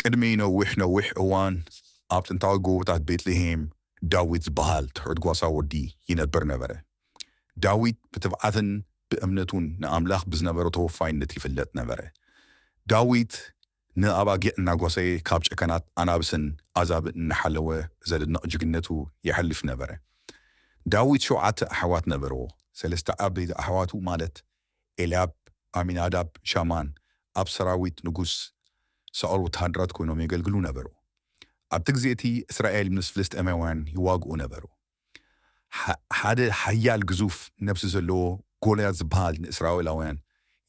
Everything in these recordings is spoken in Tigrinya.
ቅድሚ ነዊሕ እዋን ኣብ ጥንታዊ ጎቦታት ቤትልሄም ዳዊት ዝበሃል ትሑት ጓሳ ወዲ ይነብር ነበረ። ዳዊት ብትብዓትን ብእምነቱን ንኣምላኽ ብዝነበሮ ተወፋይነት ይፍለጥ ነበረ። ዳዊት ንኣባጊዕ እናጓሰየ ካብ ጨከናት ኣናብስን ኣዛብን እናሓለወ ዘድንቕ ጅግነቱ ይሕልፍ ነበረ። ዳዊት 7 ኣሕዋት ነበርዎ። 3 ዓበይቲ ኣሕዋቱ ማለት ኤልያብ፣ ኣሚናዳብ፣ ሻማን ኣብ ሰራዊት ንጉስ ሳኦል ወተሃደራት ኮይኖም የገልግሉ ነበሩ። ኣብቲ ግዜ እቲ እስራኤል ምስ ፍልስጥኤማውያን ይዋግኡ ነበሩ። ሓደ ሓያል ግዙፍ ነብሲ ዘለዎ ጎልያት ዝበሃል ንእስራኤላውያን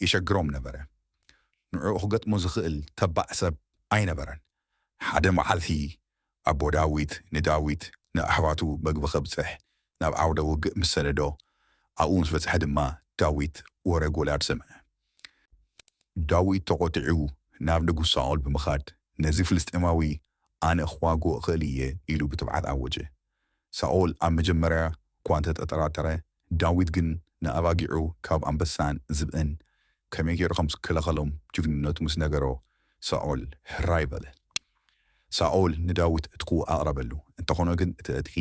ይሸግሮም ነበረ። ንዕኡ ክገጥሞ ዝኽእል ተባዕ ሰብ ኣይነበረን። ሓደ መዓልቲ ኣቦ ዳዊት ንዳዊት ንኣሕዋቱ መግቢ ከብፅሕ ናብ ዓውደ ውግእ ምስ ሰደዶ ኣብኡ ምስ በፅሐ ድማ ዳዊት ወረ ጎልያድ ሰምዐ። ዳዊት ተቆጢዑ ናብ ንጉስ ሳኦል ብምኻድ ነዚ ፍልስጥኤማዊ ኣነ ክዋግኦ እኽእል እየ ኢሉ ብትብዓት ኣወጀ። ሳኦል ኣብ መጀመርያ እኳ እንተጠራጠረ፣ ዳዊት ግን ንኣባጊዑ ካብ ኣንበሳን ዝብእን ከመይ ገይሩ ከም ዝከላኸሎም ጅግንነቱ ምስ ነገሮ ሳኦል ሕራይ በለ። ሳኦል ንዳዊት እትኩ ኣቕረበሉ። እንተኾነ ግን እቲ እትኪ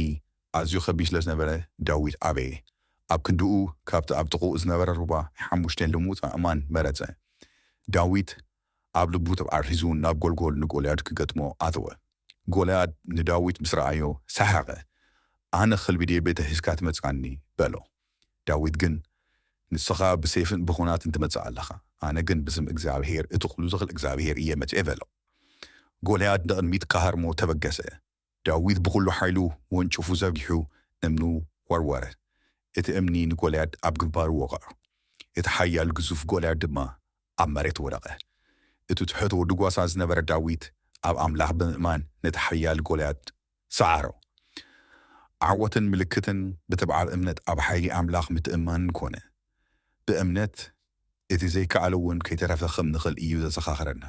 ኣዝዩ ከቢድ ስለ ዝነበረ ዳዊት ዓበየ። ኣብ ክንድኡ ካብቲ ኣብ ጥቑኡ ዝነበረ ሩባ 5 ልሙፅ ኣእማን መረፀ። ዳዊት ኣብ ልቡ ተብዓር ሒዙ ናብ ጎልጎል ንጎልያድ ክገጥሞ ኣተወ። ጎልያድ ንዳዊት ምስ ረኣዮ ሰሓቐ። ኣነ ክልቢድ ቤተ ሒዝካ ትመጽኣኒ በሎ። ዳዊት ግን ንስኻ ብሰይፍን ብኹናትን ትመጽእ ኣለኻ፣ ኣነ ግን ብስም እግዚኣብሔር እቲ ኩሉ ዝኽእል እግዚኣብሔር እየ መጽአ በሎ። ጎልያድ ንቕድሚት ካሃርሞ ተበገሰ። ዳዊት ብኩሉ ሓይሉ ወንጭፉ ዘርጊሑ እምኑ ወርወረ። እቲ እምኒ ንጎልያድ ኣብ ግንባሩ ወቕዖ። እቲ ሓያል ግዙፍ ጎልያድ ድማ ኣብ መሬት ወደቐ። እቲ ትሑት ወዲ ጓሳ ዝነበረ ዳዊት ኣብ ኣምላኽ ብምእማን ነቲ ሓያል ጎልያድ ሰዓሮ። ዓወትን ምልክትን ብትብዓል እምነት ኣብ ሓይሊ ኣምላኽ ምትእማንን ኮነ። ብእምነት እቲ ዘይከኣለ እውን ከይተረፈ ከም ንኽእል እዩ ዘዘኻኽረና።